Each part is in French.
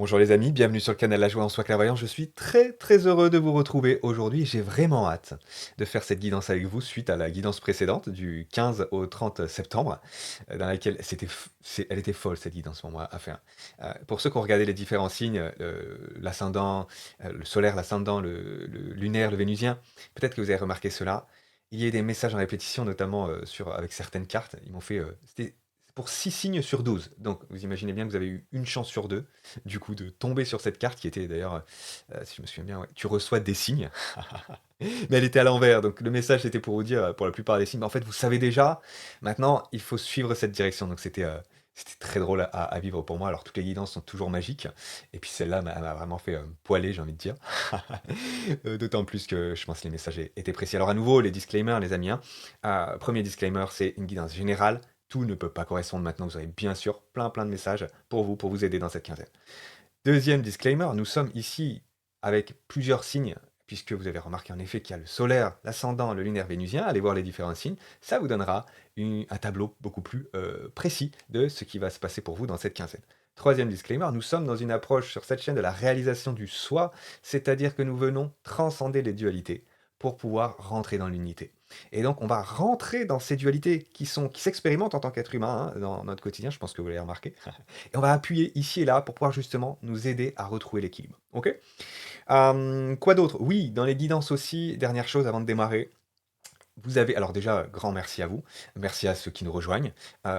Bonjour les amis, bienvenue sur le canal La Joie en Soi Clairvoyant. Je suis très heureux de vous retrouver aujourd'hui. J'ai vraiment hâte de faire cette guidance avec vous suite à la guidance précédente du 15 au 30 septembre, dans laquelle elle était folle cette guidance pour moi à faire. Pour ceux qui ont regardé les différents signes, l'ascendant, le solaire, l'ascendant, le lunaire, le vénusien, peut-être que vous avez remarqué cela. Il y a eu des messages en répétition, notamment avec certaines cartes. Ils m'ont fait. C'était pour 6 signes sur 12. Donc vous imaginez bien que vous avez eu une chance sur deux du coup, de tomber sur cette carte qui était d'ailleurs, si je me souviens bien, ouais, tu reçois des signes. Mais elle était à l'envers, donc le message c'était pour vous dire, pour la plupart des signes, en fait, vous savez déjà, maintenant, il faut suivre cette direction. Donc c'était très drôle à vivre pour moi. Alors toutes les guidances sont toujours magiques, et puis celle-là m'a vraiment fait poiler, j'ai envie de dire. D'autant plus que je pense que les messages étaient précis. Alors à nouveau, les disclaimers, les amis, hein. Premier disclaimer, c'est une guidance générale. Tout ne peut pas correspondre maintenant. Vous avez bien sûr plein de messages pour vous aider dans cette quinzaine. Deuxième disclaimer, nous sommes ici avec plusieurs signes, puisque vous avez remarqué en effet qu'il y a le solaire, l'ascendant, le lunaire vénusien. Allez voir les différents signes, ça vous donnera un tableau beaucoup plus précis de ce qui va se passer pour vous dans cette quinzaine. Troisième disclaimer, nous sommes dans une approche sur cette chaîne de la réalisation du soi, c'est-à-dire que nous venons transcender les dualités pour pouvoir rentrer dans l'unité. Et donc, on va rentrer dans ces dualités qui s'expérimentent en tant qu'être humain, hein, dans notre quotidien, je pense que vous l'avez remarqué. Et on va appuyer ici et là pour pouvoir justement nous aider à retrouver l'équilibre. Ok. Quoi d'autre? Oui, dans les guidances aussi, dernière chose avant de démarrer, vous avez, alors déjà, grand merci à vous, merci à ceux qui nous rejoignent,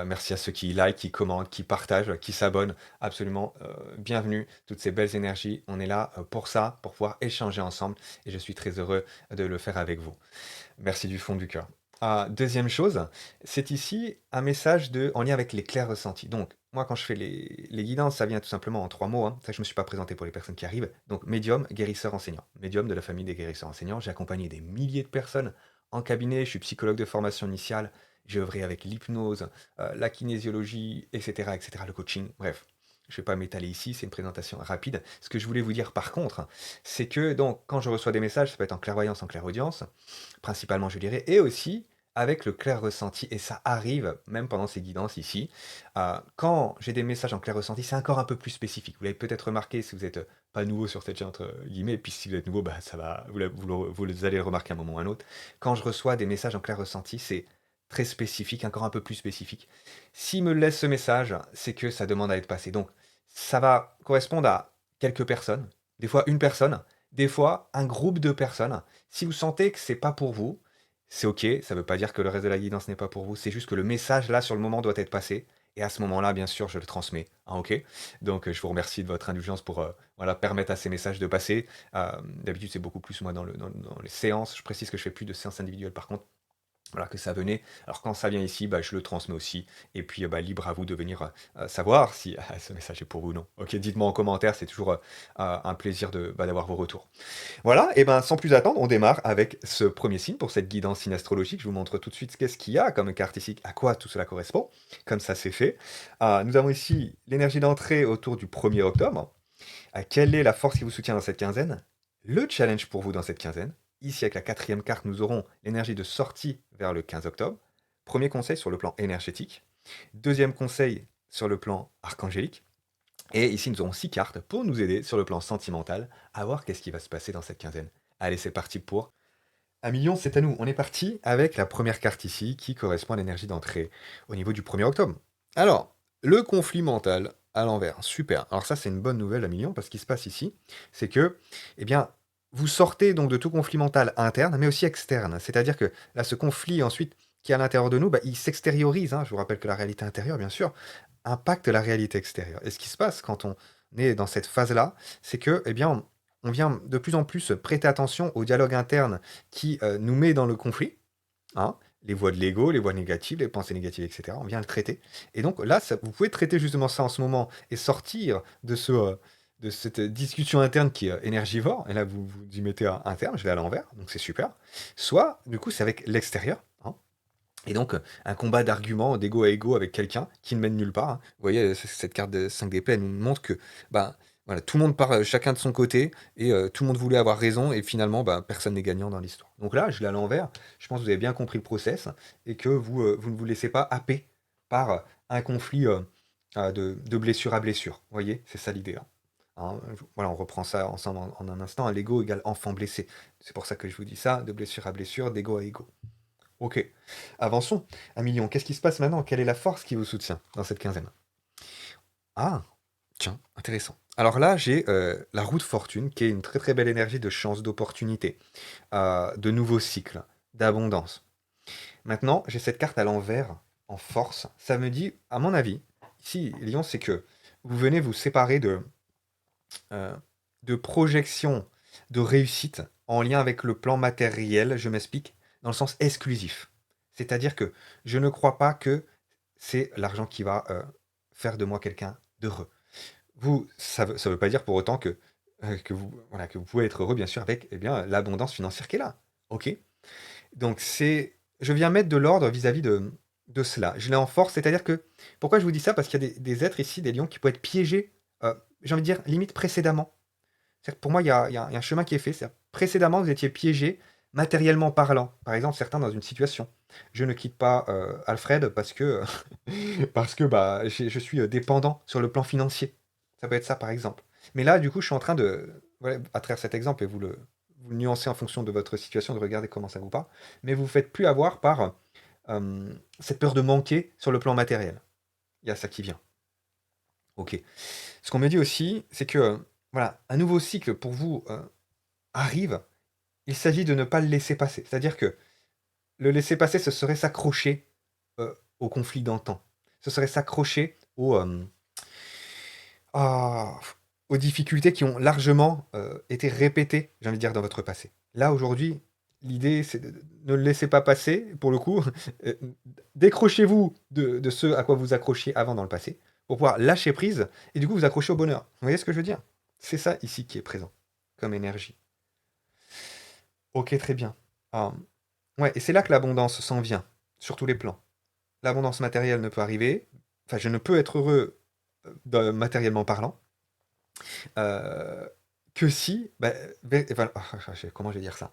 merci à ceux qui like, qui commentent, qui partagent, qui s'abonnent, absolument bienvenue, toutes ces belles énergies, on est là pour ça, pour pouvoir échanger ensemble, et je suis très heureux de le faire avec vous. Merci du fond du cœur. Deuxième chose, c'est ici un message en lien avec les clairs ressentis. Donc, moi, quand je fais les guidances, ça vient tout simplement en trois mots, hein. C'est ça que je ne me suis pas présenté pour les personnes qui arrivent. Donc, médium, guérisseur, enseignant. Médium de la famille des guérisseurs enseignants. J'ai accompagné des milliers de personnes en cabinet. Je suis psychologue de formation initiale. J'ai œuvré avec l'hypnose, la kinésiologie, etc., le coaching. Bref, je ne vais pas m'étaler ici, c'est une présentation rapide. Ce que je voulais vous dire par contre, c'est que donc, quand je reçois des messages, ça peut être en clairvoyance, en clairaudience, principalement je dirais, et aussi avec le clair ressenti, et ça arrive même pendant ces guidances ici. Quand j'ai des messages en clair ressenti, c'est encore un peu plus spécifique. Vous l'avez peut-être remarqué si vous n'êtes pas nouveau sur cette chaîne, entre guillemets, et puis si vous êtes nouveau, bah, ça va, vous les allez le remarquer à un moment ou à un autre. Quand je reçois des messages en clair ressenti, c'est très spécifique, encore un peu plus spécifique. S'il me laisse ce message, c'est que ça demande à être passé. Donc, ça va correspondre à quelques personnes, des fois une personne, des fois un groupe de personnes. Si vous sentez que c'est pas pour vous, c'est ok, ça veut pas dire que le reste de la guidance n'est pas pour vous, c'est juste que le message là sur le moment doit être passé. Et à ce moment-là, bien sûr, je le transmets. Hein, ok. Donc, je vous remercie de votre indulgence pour voilà, permettre à ces messages de passer. D'habitude, c'est beaucoup plus moi dans les séances. Je précise que je fais plus de séances individuelles par contre. Voilà, que ça venait. Alors quand ça vient ici, bah, je le transmets aussi. Et puis bah, libre à vous de venir savoir si ce message est pour vous ou non. Ok, dites-moi en commentaire, c'est toujours un plaisir d'avoir vos retours. Voilà, et ben sans plus attendre, on démarre avec ce premier signe pour cette guidance signe astrologique. Je vous montre tout de suite qu'est-ce qu'il y a comme carte ici, à quoi tout cela correspond. Comme ça c'est fait. Nous avons ici l'énergie d'entrée autour du 1er octobre. Quelle est la force qui vous soutient dans cette quinzaine? Le challenge pour vous dans cette quinzaine. Ici, avec la quatrième carte, nous aurons l'énergie de sortie vers le 15 octobre. Premier conseil sur le plan énergétique. Deuxième conseil sur le plan archangélique. Et ici, nous aurons 6 cartes pour nous aider sur le plan sentimental à voir qu'est-ce qui va se passer dans cette quinzaine. Allez, c'est parti pour 1 million, c'est à nous. On est parti avec la première carte ici qui correspond à l'énergie d'entrée au niveau du 1er octobre. Alors, le conflit mental à l'envers. Super. Alors ça, c'est une bonne nouvelle à million parce qu'il se passe ici, c'est que, eh bien, vous sortez donc de tout conflit mental interne, mais aussi externe. C'est-à-dire que là, ce conflit ensuite qui est à l'intérieur de nous, bah, il s'extériorise, hein. Je vous rappelle que la réalité intérieure, bien sûr, impacte la réalité extérieure. Et ce qui se passe quand on est dans cette phase-là, c'est que, eh bien, on vient de plus en plus prêter attention au dialogue interne qui nous met dans le conflit, hein, les voix de l'ego, les voix négatives, les pensées négatives, etc. On vient le traiter. Et donc là, vous pouvez traiter justement ça en ce moment et sortir de cette discussion interne qui est énergivore. Et là, vous y mettez un terme, je vais à l'envers, donc c'est super. Soit, du coup, c'est avec l'extérieur, hein. Et donc, un combat d'arguments d'ego à ego avec quelqu'un qui ne mène nulle part, hein. Vous voyez, cette carte de 5 d'épée, elle nous montre que ben, voilà, tout le monde part chacun de son côté et tout le monde voulait avoir raison et finalement, ben, personne n'est gagnant dans l'histoire. Donc là, je l'ai à l'envers. Je pense que vous avez bien compris le process et que vous ne vous laissez pas happer par un conflit de blessure à blessure. Vous voyez, c'est ça l'idée là. hein. Voilà, on reprend ça ensemble en un instant. L'ego égale enfant blessé. C'est pour ça que je vous dis ça, de blessure à blessure, d'ego à ego. Ok, avançons. 1 million, qu'est-ce qui se passe maintenant? Quelle est la force qui vous soutient dans cette quinzaine? Ah, tiens, intéressant. Alors là, j'ai la roue de fortune, qui est une très très belle énergie de chance, d'opportunité, de nouveaux cycles, d'abondance. Maintenant, j'ai cette carte à l'envers, en force. Ça me dit, à mon avis, ici, Lyon, c'est que vous venez vous séparer euh, de projections de réussite en lien avec le plan matériel, je m'explique, dans le sens exclusif. C'est-à-dire que je ne crois pas que c'est l'argent qui va faire de moi quelqu'un d'heureux. Ça veut pas dire pour autant que vous, voilà, que vous pouvez être heureux, bien sûr, avec eh bien, l'abondance financière qui est là. Ok. Donc je viens mettre de l'ordre vis-à-vis de cela. Je l'ai en force, c'est-à-dire que, pourquoi je vous dis ça? Parce qu'il y a des êtres ici, des lions, qui peuvent être piégés, j'ai envie de dire, limite précédemment. C'est-à-dire que pour moi, il y a un chemin qui est fait. Précédemment, vous étiez piégé, matériellement parlant. Par exemple, certains dans une situation. Je ne quitte pas Alfred parce que, parce que bah, je suis dépendant sur le plan financier. Ça peut être ça, par exemple. Mais là, du coup, je suis en train de, ouais, à travers cet exemple, et vous le nuancez en fonction de votre situation, de regarder comment ça vous parle, mais vous ne vous faites plus avoir par cette peur de manquer sur le plan matériel. Il y a ça qui vient. Ok. Ce qu'on me dit aussi, c'est que voilà, un nouveau cycle pour vous arrive. Il s'agit de ne pas le laisser passer. C'est-à-dire que le laisser passer, ce serait s'accrocher au conflit d'antan. Ce serait s'accrocher à- aux difficultés qui ont largement été répétées, j'ai envie de dire, dans votre passé. Là, aujourd'hui, l'idée, c'est de ne le laisser pas passer, pour le coup. Euh, Décrochez-vous de ce à quoi vous accrochiez avant dans le passé, pour pouvoir lâcher prise, et du coup vous accrocher au bonheur. Vous voyez ce que je veux dire? C'est ça ici qui est présent, comme énergie. Ok, très bien. Ah, ouais, et c'est là que l'abondance s'en vient, sur tous les plans. L'abondance matérielle ne peut arriver, enfin je ne peux être heureux matériellement parlant, euh, que si, bah, enfin, comment je vais dire ça?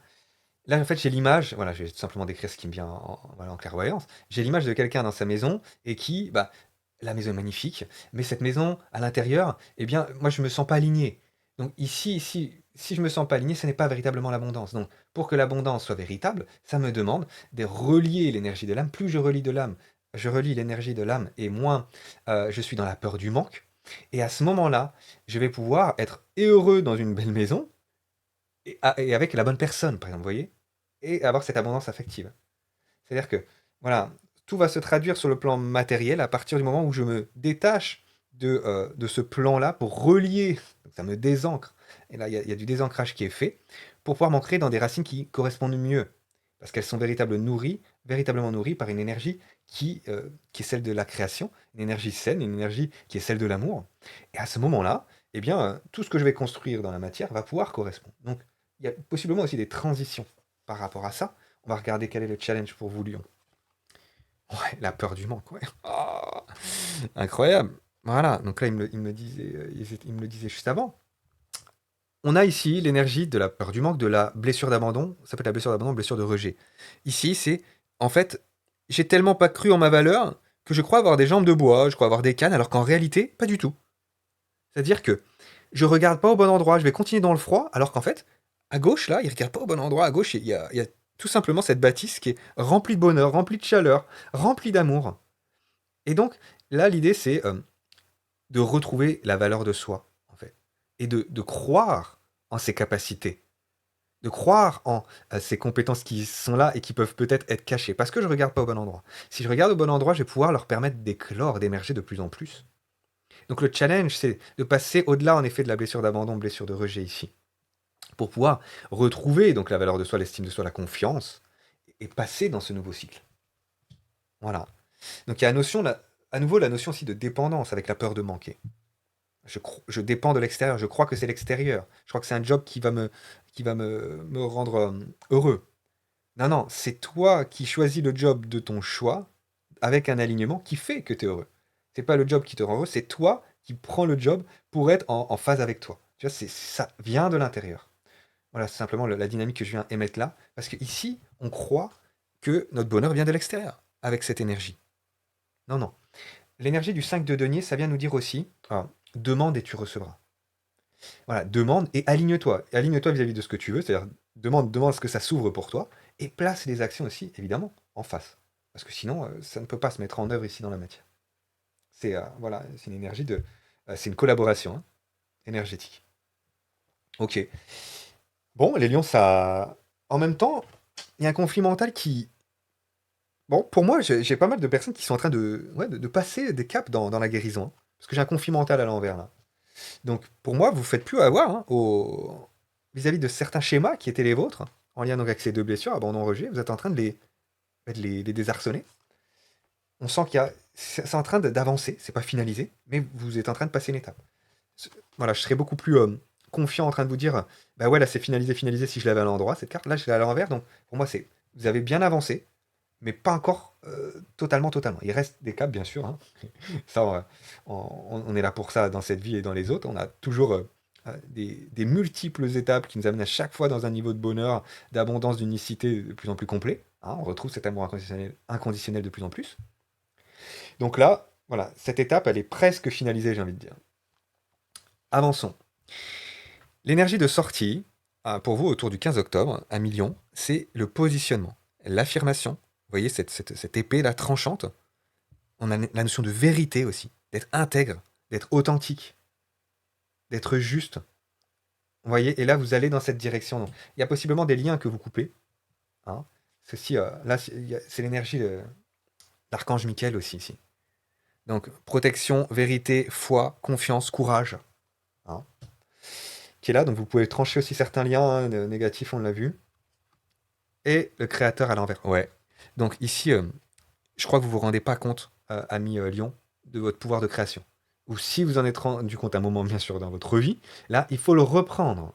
Là, en fait, j'ai l'image, voilà, je vais tout simplement décrire ce qui me vient voilà, en clairvoyance. J'ai l'image de quelqu'un dans sa maison et qui, bah, la maison est magnifique, mais cette maison, à l'intérieur, eh bien, moi, je me sens pas aligné. Donc ici, si je me sens pas aligné, ce n'est pas véritablement l'abondance. Donc, pour que l'abondance soit véritable, ça me demande de relier l'énergie de l'âme. Plus je relie de l'âme, je relie l'énergie de l'âme et moins je suis dans la peur du manque. Et à ce moment-là, je vais pouvoir être heureux dans une belle maison, et avec la bonne personne, par exemple, vous voyez? Et avoir cette abondance affective. C'est-à-dire que, voilà, tout va se traduire sur le plan matériel à partir du moment où je me détache de ce plan-là pour relier, donc ça me désancre. Et là, il y a du désancrage qui est fait pour pouvoir m'ancrer dans des racines qui correspondent mieux. Parce qu'elles sont véritablement nourries par une énergie qui est celle de la création, une énergie saine, une énergie qui est celle de l'amour. Et à ce moment-là, eh bien, tout ce que je vais construire dans la matière va pouvoir correspondre. Donc, il y a possiblement aussi des transitions par rapport à ça. On va regarder quel est le challenge pour vous, Lyon. Ouais, la peur du manque, ouais. Ah, incroyable. Voilà, donc là, il me disait, il me le disait juste avant. On a ici l'énergie de la peur du manque, de la blessure d'abandon. Ça peut être la blessure d'abandon, blessure de rejet. Ici, c'est, en fait, j'ai tellement pas cru en ma valeur que je crois avoir des jambes de bois, je crois avoir des cannes, alors qu'en réalité, pas du tout. C'est-à-dire que je regarde pas au bon endroit, je vais continuer dans le froid, alors qu'en fait, à gauche, là, il regarde pas au bon endroit. À gauche, il y a tout simplement cette bâtisse qui est remplie de bonheur, remplie de chaleur, remplie d'amour. Et donc, là, l'idée, c'est de retrouver la valeur de soi, en fait. Et de croire en ses capacités. De croire en ses compétences qui sont là et qui peuvent peut-être être cachées. Parce que je regarde pas au bon endroit. Si je regarde au bon endroit, je vais pouvoir leur permettre d'éclore, d'émerger de plus en plus. Donc le challenge, c'est de passer au-delà, en effet, de la blessure d'abandon, blessure de rejet ici. Pour pouvoir retrouver donc la valeur de soi, l'estime de soi, la confiance, et passer dans ce nouveau cycle. Voilà. Donc il y a à nouveau la notion aussi de dépendance avec la peur de manquer. Je dépends de l'extérieur, je crois que c'est l'extérieur. Je crois que c'est un job qui va me rendre heureux. Non, non, c'est toi qui choisis le job de ton choix avec un alignement qui fait que tu es heureux. C'est pas le job qui te rend heureux, c'est toi qui prends le job pour être en phase avec toi. Tu vois, ça vient de l'intérieur. Voilà, c'est simplement la dynamique que je viens émettre là. Parce qu'ici, on croit que notre bonheur vient de l'extérieur, avec cette énergie. Non, non. L'énergie du 5 de denier, ça vient nous dire aussi, demande et tu recevras. Voilà, demande et aligne-toi. Et aligne-toi vis-à-vis de ce que tu veux, c'est-à-dire demande à ce que ça s'ouvre pour toi, et place les actions aussi, évidemment, en face. Parce que sinon, ça ne peut pas se mettre en œuvre ici dans la matière. Voilà, c'est une énergie c'est une collaboration hein, énergétique. Ok. Bon, les lions, ça. En même temps, il y a un conflit mental qui. Bon, pour moi, j'ai pas mal de personnes qui sont en train de passer des caps dans la guérison, hein. Parce que j'ai un conflit mental à l'envers, là. Donc, pour moi, vous faites plus avoir hein, vis-à-vis de certains schémas qui étaient les vôtres, en lien donc avec ces deux blessures, abandon, rejet, vous êtes en train de les désarçonner. On sent qu'il y a. C'est en train d'avancer, c'est pas finalisé, mais vous êtes en train de passer une étape. Voilà, je serais beaucoup plus confiant en train de vous dire, bah ouais, là c'est finalisé, finalisé si je l'avais à l'endroit, cette carte, là je l'ai à l'envers, donc pour moi c'est, vous avez bien avancé, mais pas encore totalement, totalement. Il reste des caps, bien sûr, hein. Ça, on est là pour ça dans cette vie et dans les autres, on a toujours des multiples étapes qui nous amènent à chaque fois dans un niveau de bonheur, d'abondance, d'unicité de plus en plus complet, hein. On retrouve cet amour inconditionnel de plus en plus. Donc là, voilà, cette étape, elle est presque finalisée, j'ai envie de dire. Avançons. L'énergie de sortie, pour vous, autour du 15 octobre, à Million, c'est le positionnement, l'affirmation. Vous voyez cette épée là tranchante. On a la notion de vérité aussi, d'être intègre, d'être authentique, d'être juste. Vous voyez, et là vous allez dans cette direction. Donc, il y a possiblement des liens que vous coupez, hein. Ceci, là, c'est l'énergie de l'archange Michael aussi ici. Donc protection, vérité, foi, confiance, courage, hein, qui est là. Donc vous pouvez trancher aussi certains liens hein, négatifs, on l'a vu. Et le créateur à l'envers. Ouais. Donc ici, je crois que vous vous rendez pas compte, ami Lion, de votre pouvoir de création. Ou si vous en êtes rendu compte à un moment, bien sûr, dans votre vie, là, il faut le reprendre.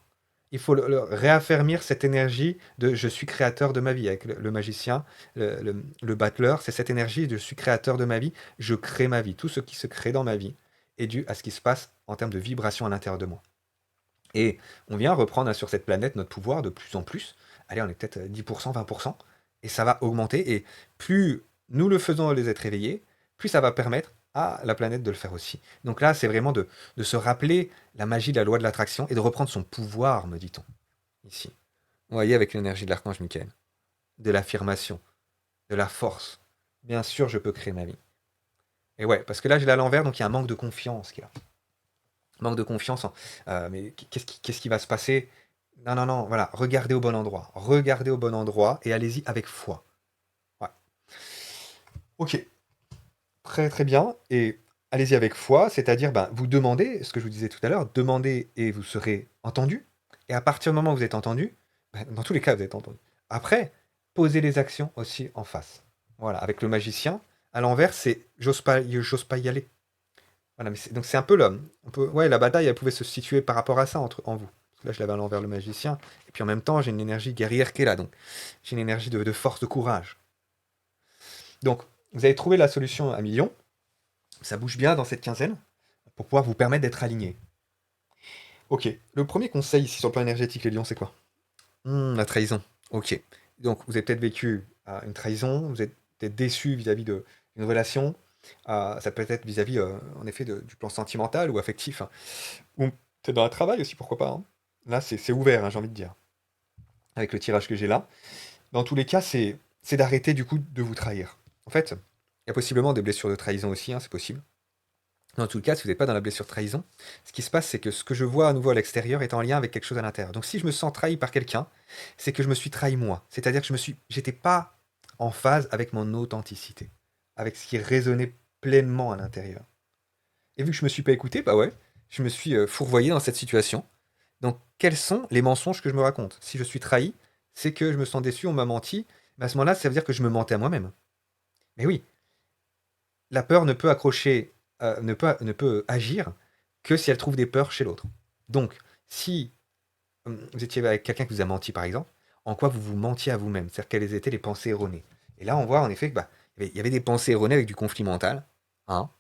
Il faut réaffermir cette énergie de je suis créateur de ma vie. Avec le magicien, le battleur, c'est cette énergie de je suis créateur de ma vie, je crée ma vie. Tout ce qui se crée dans ma vie est dû à ce qui se passe en termes de vibration à l'intérieur de moi. Et on vient reprendre sur cette planète notre pouvoir de plus en plus. Allez, on est peut-être 10%, 20%, et ça va augmenter. Et plus nous le faisons les êtres éveillés, plus ça va permettre à la planète de le faire aussi. Donc là, c'est vraiment de se rappeler la magie de la loi de l'attraction et de reprendre son pouvoir, me dit-on, ici. Vous voyez, avec l'énergie de l'archange Michael, de l'affirmation, de la force. Bien sûr, je peux créer ma vie. Et ouais, parce que là, j'ai l'à l'envers, donc il y a un manque de confiance qui est là. Manque de confiance mais qu'est-ce qui va se passer? Non, non, non, voilà, regardez au bon endroit. Regardez au bon endroit et allez-y avec foi. Ouais. Ok, très très bien. Et allez-y avec foi, c'est-à-dire ben, vous demandez, ce que je vous disais tout à l'heure, demandez et vous serez entendu. Et à partir du moment où vous êtes entendu, ben, dans tous les cas, vous êtes entendu. Après, posez les actions aussi en face. Voilà, avec le magicien, à l'envers, c'est j'ose pas y aller. Voilà, mais donc c'est un peu ouais, la bataille, elle pouvait se situer par rapport à ça en vous. Parce que là, je l'avais à l'envers le magicien. Et puis en même temps, j'ai une énergie guerrière qui est là. Donc j'ai une énergie de force, de courage. Donc vous avez trouvé la solution à million. Ça bouge bien dans cette quinzaine pour pouvoir vous permettre d'être aligné. Ok, le premier conseil ici sur le plan énergétique, les lions, c'est quoi? La trahison. Ok. Donc vous avez peut-être vécu une trahison, vous êtes peut-être déçu vis-à-vis d'une relation. Ça peut être vis-à-vis, en effet, du plan sentimental ou affectif, hein. Ou peut-être dans le travail aussi, pourquoi pas, hein. Là, c'est ouvert, hein, j'ai envie de dire, avec le tirage que j'ai là. Dans tous les cas, c'est d'arrêter du coup de vous trahir. En fait, il y a possiblement des blessures de trahison aussi, hein, c'est possible. Dans tout le cas, si vous n'êtes pas dans la blessure de trahison, ce qui se passe, c'est que ce que je vois à nouveau à l'extérieur est en lien avec quelque chose à l'intérieur. Donc si je me sens trahi par quelqu'un, c'est que je me suis trahi moi. C'est-à-dire que j'étais pas en phase avec mon authenticité, avec ce qui résonnait pleinement à l'intérieur. Et vu que je me suis pas écouté, bah ouais, je me suis fourvoyé dans cette situation. Donc quels sont les mensonges que je me raconte? Si je suis trahi, c'est que je me sens déçu, on m'a menti. Mais à ce moment-là, ça veut dire que je me mentais à moi-même. Mais oui, la peur ne peut accrocher, ne peut agir que si elle trouve des peurs chez l'autre. Donc, si vous étiez avec quelqu'un qui vous a menti, par exemple, en quoi vous vous mentiez à vous-même? C'est-à-dire quelles étaient les pensées erronées? Et là, on voit en effet que bah, il y avait des pensées erronées avec du conflit mental, hein.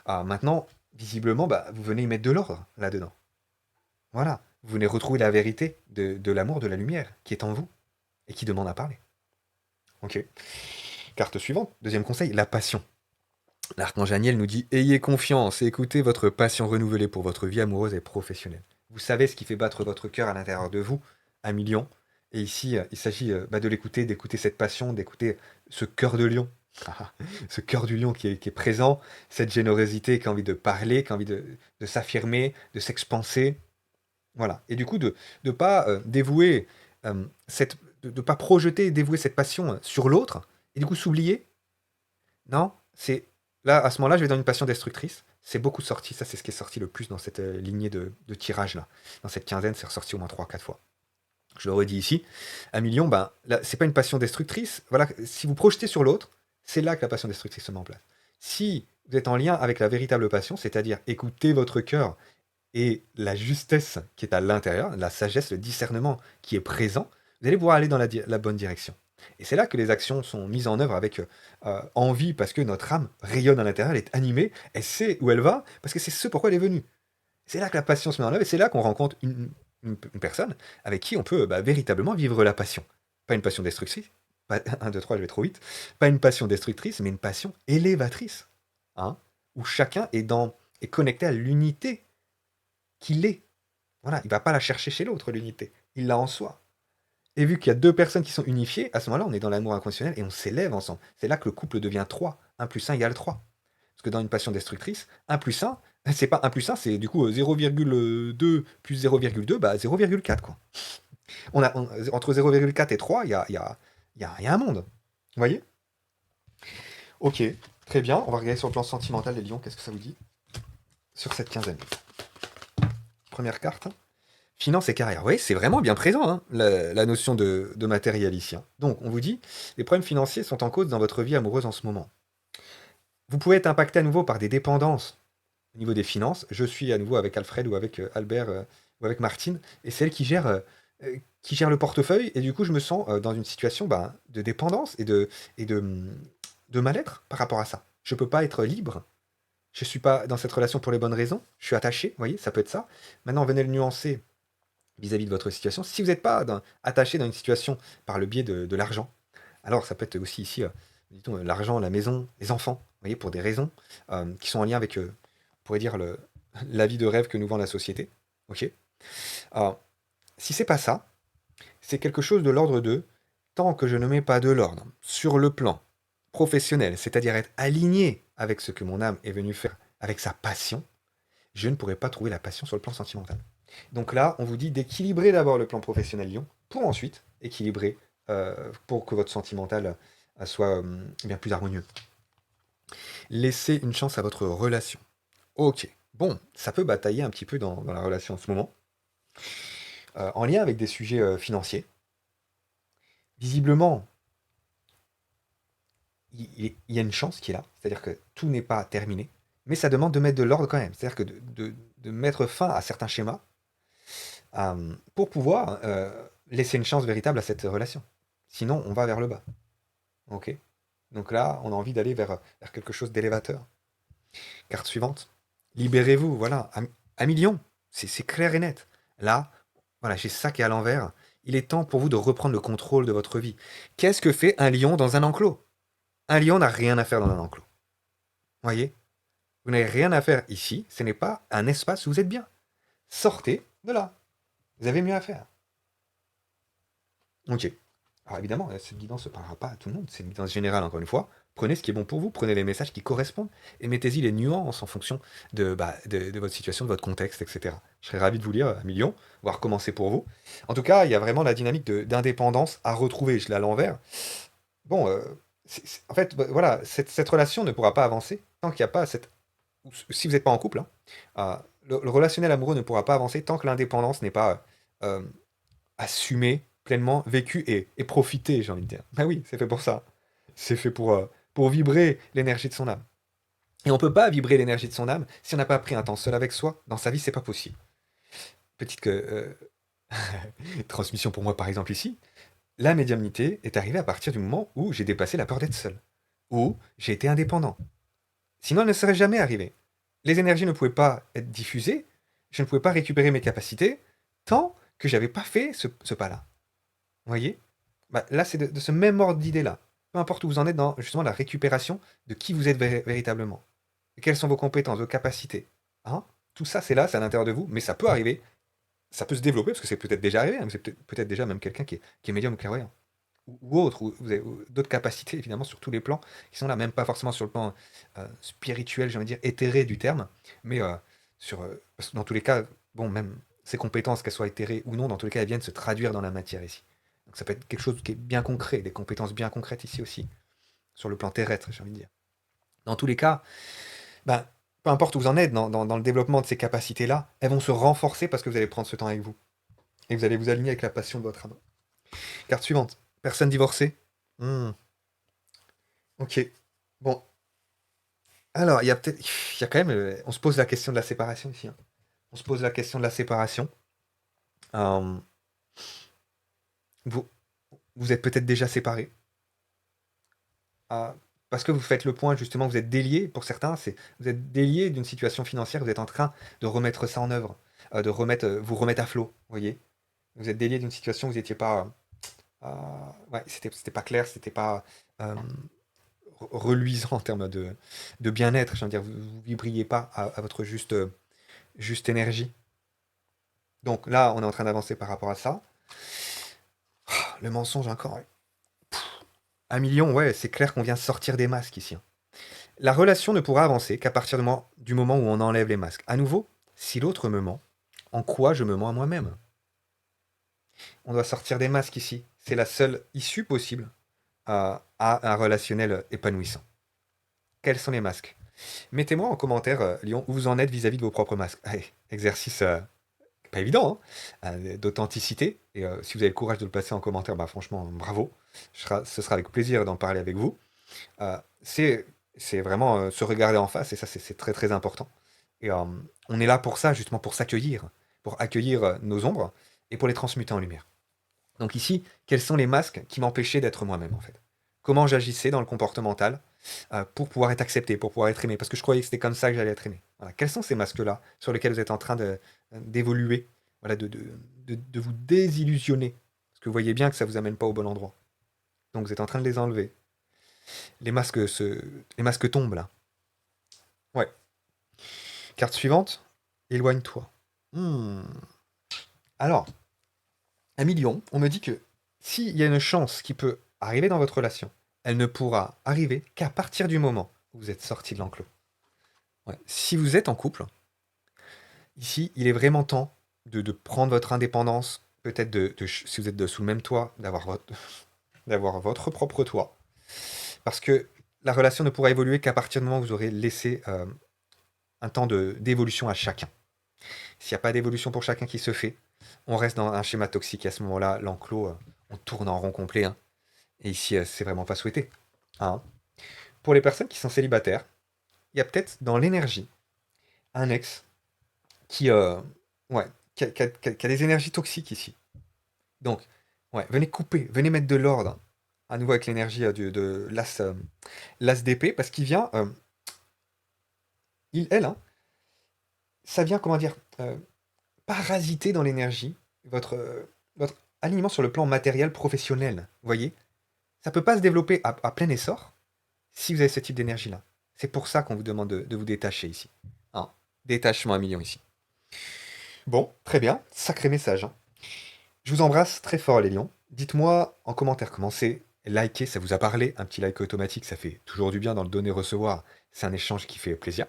Maintenant, visiblement, bah, vous venez y mettre de l'ordre là-dedans. Voilà. Vous venez retrouver la vérité de l'amour, de la lumière qui est en vous et qui demande à parler. Ok. Carte suivante, deuxième conseil, la passion. L'archange Aniel nous dit ayez confiance et écoutez votre passion renouvelée pour votre vie amoureuse et professionnelle. Vous savez ce qui fait battre votre cœur à l'intérieur de vous, 1 million. Et ici, il s'agit de l'écouter, d'écouter cette passion, d'écouter ce cœur de lion. Ce cœur du lion qui est présent, cette générosité qui a envie de parler, qui a envie de s'affirmer, de s'expanser. Voilà. Et du coup, de ne pas dévouer de pas projeter et dévouer cette passion sur l'autre, et du coup s'oublier. Non, c'est là, à ce moment-là, je vais dans une passion destructrice. C'est beaucoup sorti, ça c'est ce qui est sorti le plus dans cette lignée de tirage là. Dans cette quinzaine, c'est ressorti au moins 3 4 fois. Je le redis ici. 1 million, ben, là, c'est pas une passion destructrice. Voilà, si vous projetez sur l'autre, c'est là que la passion destructrice se met en place. Si vous êtes en lien avec la véritable passion, c'est-à-dire écouter votre cœur et la justesse qui est à l'intérieur, la sagesse, le discernement qui est présent, vous allez pouvoir aller dans la bonne direction. Et c'est là que les actions sont mises en œuvre avec envie, parce que notre âme rayonne à l'intérieur, elle est animée, elle sait où elle va, parce que c'est ce pourquoi elle est venue. C'est là que la passion se met en œuvre, et c'est là qu'on rencontre une personne avec qui on peut véritablement vivre la passion. Pas une passion destructrice, pas, 1, 2, 3, je vais trop vite, pas une passion destructrice, mais une passion élévatrice, hein, où chacun est connecté à l'unité qu'il est. Voilà, il va pas la chercher chez l'autre, l'unité. Il l'a en soi. Et vu qu'il y a deux personnes qui sont unifiées, à ce moment-là, on est dans l'amour inconditionnel et on s'élève ensemble. C'est là que le couple devient 3. 1 plus 1 égale 3. Parce que dans une passion destructrice, 1 plus 1, c'est pas 1 plus 1, c'est du coup 0,2 plus 0,2, bah 0,4 quoi. Entre 0,4 et 3, il y a un monde. Vous voyez? Ok, très bien. On va regarder sur le plan sentimental les lions. Qu'est-ce que ça vous dit sur cette quinzaine? Première carte. Finance et carrière. Oui, c'est vraiment bien présent, hein, la notion de matériel ici, hein. Donc, on vous dit, les problèmes financiers sont en cause dans votre vie amoureuse en ce moment. Vous pouvez être impacté à nouveau par des dépendances au niveau des finances. Je suis à nouveau avec Alfred ou avec Albert ou avec Martine, et c'est elle qui gère le portefeuille, et du coup, je me sens dans une situation de dépendance et de mal-être par rapport à ça. Je peux pas être libre. Je suis pas dans cette relation pour les bonnes raisons. Je suis attaché, vous voyez, ça peut être ça. Maintenant, venez le nuancer vis-à-vis de votre situation. Si vous n'êtes pas attaché dans une situation par le biais de l'argent, alors ça peut être aussi ici, l'argent, la maison, les enfants, vous voyez, pour des raisons qui sont en lien avec, on pourrait dire, la vie de rêve que nous vend la société. Ok. Alors, si c'est pas ça, c'est quelque chose de l'ordre de tant que je ne mets pas de l'ordre sur le plan professionnel, c'est-à-dire être aligné avec ce que mon âme est venue faire, avec sa passion, je ne pourrai pas trouver la passion sur le plan sentimental. Donc là, on vous dit d'équilibrer d'abord le plan professionnel Lion, pour ensuite équilibrer, pour que votre sentimental soit bien plus harmonieux. Laissez une chance à votre relation. Ok, bon, ça peut batailler un petit peu dans la relation en ce moment, en lien avec des sujets financiers. Visiblement, il y a une chance qui est là, c'est-à-dire que tout n'est pas terminé, mais ça demande de mettre de l'ordre quand même, c'est-à-dire que de mettre fin à certains schémas pour pouvoir laisser une chance véritable à cette relation. Sinon, on va vers le bas. Ok. Donc là, on a envie d'aller vers quelque chose d'élévateur. Carte suivante. Libérez-vous, voilà. 1 million. C'est clair et net. Là, voilà, j'ai ça qui est à l'envers. Il est temps pour vous de reprendre le contrôle de votre vie. Qu'est-ce que fait un lion dans un enclos? Un lion n'a rien à faire dans un enclos. Voyez? Vous n'avez rien à faire ici. Ce n'est pas un espace où vous êtes bien. Sortez de là. Vous avez mieux à faire. Ok. Alors évidemment, cette guidance ne parlera pas à tout le monde, c'est une guidance générale encore une fois. Prenez ce qui est bon pour vous, prenez les messages qui correspondent et mettez-y les nuances en fonction de votre situation, de votre contexte, etc. Je serais ravi de vous lire 1 million, voir comment c'est pour vous. En tout cas, il y a vraiment la dynamique d'indépendance à retrouver. Je l'ai à l'envers. Bon, en fait, voilà, cette relation ne pourra pas avancer tant qu'il n'y a pas cette. Si vous n'êtes pas en couple, hein, le relationnel amoureux ne pourra pas avancer tant que l'indépendance n'est pas euh, assumée, pleinement vécue et profitée, j'ai envie de dire. Ben oui, c'est fait pour ça. C'est fait pour vibrer l'énergie de son âme. Et on ne peut pas vibrer l'énergie de son âme si on n'a pas pris un temps seul avec soi. Dans sa vie, c'est pas possible. Petite transmission pour moi, par exemple, ici. La médiumnité est arrivée à partir du moment où j'ai dépassé la peur d'être seul. Où j'ai été indépendant. Sinon, elle ne serait jamais arrivée. Les énergies ne pouvaient pas être diffusées, je ne pouvais pas récupérer mes capacités, tant que j'avais pas fait ce pas-là. Vous voyez? Là, c'est de ce même ordre d'idée-là. Peu importe où vous en êtes dans justement la récupération de qui vous êtes véritablement. Et quelles sont vos compétences, vos capacités. Hein? Tout ça, c'est là, c'est à l'intérieur de vous, mais ça peut arriver ça peut se développer, parce que c'est peut-être déjà arrivé, hein, vous êtes peut-être déjà même quelqu'un qui est médium ou clairvoyant, ou autre, ou vous avez d'autres capacités, évidemment, sur tous les plans, qui sont là, même pas forcément sur le plan spirituel, j'ai envie de dire, éthéré du terme, mais parce que dans tous les cas, bon, même ces compétences, qu'elles soient éthérées ou non, dans tous les cas, elles viennent se traduire dans la matière ici. Donc ça peut être quelque chose qui est bien concret, des compétences bien concrètes ici aussi, sur le plan terrestre, j'ai envie de dire. Dans tous les cas, ben, peu importe où vous en êtes dans le développement de ces capacités-là, elles vont se renforcer parce que vous allez prendre ce temps avec vous. Et vous allez vous aligner avec la passion de votre âme. Carte suivante. Personne divorcée. Hmm, ok. Bon. Alors, il y a quand même, on se pose la question de la séparation ici, hein. On se pose la question de la séparation. Euh, vous, vous êtes peut-être déjà séparés. Ah, parce que vous faites le point, justement, vous êtes délié, pour certains, vous êtes délié d'une situation financière, vous êtes en train de remettre ça en œuvre, vous remettre à flot, vous voyez. Vous êtes délié d'une situation, vous n'étiez pas, ouais, c'était pas clair, c'était pas reluisant en termes de bien-être, je veux dire, vous vibriez pas à votre juste énergie. Donc là, on est en train d'avancer par rapport à ça. Le mensonge encore, ouais. 1 million, ouais, c'est clair qu'on vient sortir des masques ici, hein. La relation ne pourra avancer qu'à partir du moment où on enlève les masques. À nouveau, si l'autre me ment, en quoi je me mens à moi-même? On doit sortir des masques ici. C'est la seule issue possible à un relationnel épanouissant. Quels sont les masques? Mettez-moi en commentaire, Lyon, où vous en êtes vis-à-vis de vos propres masques. Allez, exercice pas évident, hein, d'authenticité. Et si vous avez le courage de le passer en commentaire, bah, franchement, bravo. Ce sera avec plaisir d'en parler avec vous. Euh, c'est c'est vraiment se regarder en face, et ça, c'est très très important. Et on est là pour ça, justement, pour accueillir nos ombres et pour les transmuter en lumière. Donc ici, quels sont les masques qui m'empêchaient d'être moi-même, en fait? Comment j'agissais dans le comportemental pour pouvoir être accepté, pour pouvoir être aimé? Parce que je croyais que c'était comme ça que j'allais être aimé. Voilà. Quels sont ces masques-là sur lesquels vous êtes en train d'évoluer, voilà, de vous désillusionner? Parce que vous voyez bien que ça ne vous amène pas au bon endroit. Donc vous êtes en train de les enlever. Les masques tombent là. Ouais. Carte suivante. Éloigne-toi. Hmm. Alors, 1 million, on me dit que s'il y a une chance qui peut arriver dans votre relation, elle ne pourra arriver qu'à partir du moment où vous êtes sorti de l'enclos. Ouais. Si vous êtes en couple, ici, il est vraiment temps de prendre votre indépendance, peut-être si vous êtes sous le même toit, d'avoir votre propre toit. Parce que la relation ne pourra évoluer qu'à partir du moment où vous aurez laissé un temps d'évolution à chacun. S'il n'y a pas d'évolution pour chacun qui se fait, on reste dans un schéma toxique. Et à ce moment-là, l'enclos, on tourne en rond complet, hein. Et ici, c'est vraiment pas souhaité, hein. Pour les personnes qui sont célibataires, il y a peut-être dans l'énergie un ex qui, ouais, qui a des énergies toxiques ici. Donc, ouais, venez couper, venez mettre de l'ordre, à nouveau avec l'énergie de l'as d'épée, parce qu'il vient, elle, hein, ça vient, comment dire, parasiter dans l'énergie votre alignement sur le plan matériel professionnel. Vous voyez? Ça peut pas se développer à plein essor si vous avez ce type d'énergie-là. C'est pour ça qu'on vous demande de vous détacher ici, hein. Détachement 1 million ici. Bon, très bien, sacré message, hein. Je vous embrasse très fort, les lions. Dites-moi en commentaire comment c'est. Likez, ça vous a parlé. Un petit like automatique, ça fait toujours du bien dans le donner-recevoir. C'est un échange qui fait plaisir.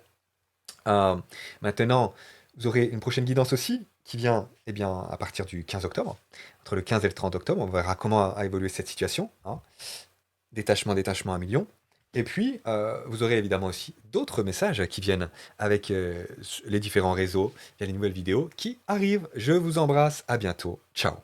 Euh, Maintenant, vous aurez une prochaine guidance aussi qui vient eh bien, à partir du 15 octobre. Entre le 15 et le 30 octobre, on verra comment a évolué cette situation, hein. Détachement 1 million. Et puis, vous aurez évidemment aussi d'autres messages qui viennent avec les différents réseaux, il y a les nouvelles vidéos qui arrivent. Je vous embrasse, à bientôt, ciao.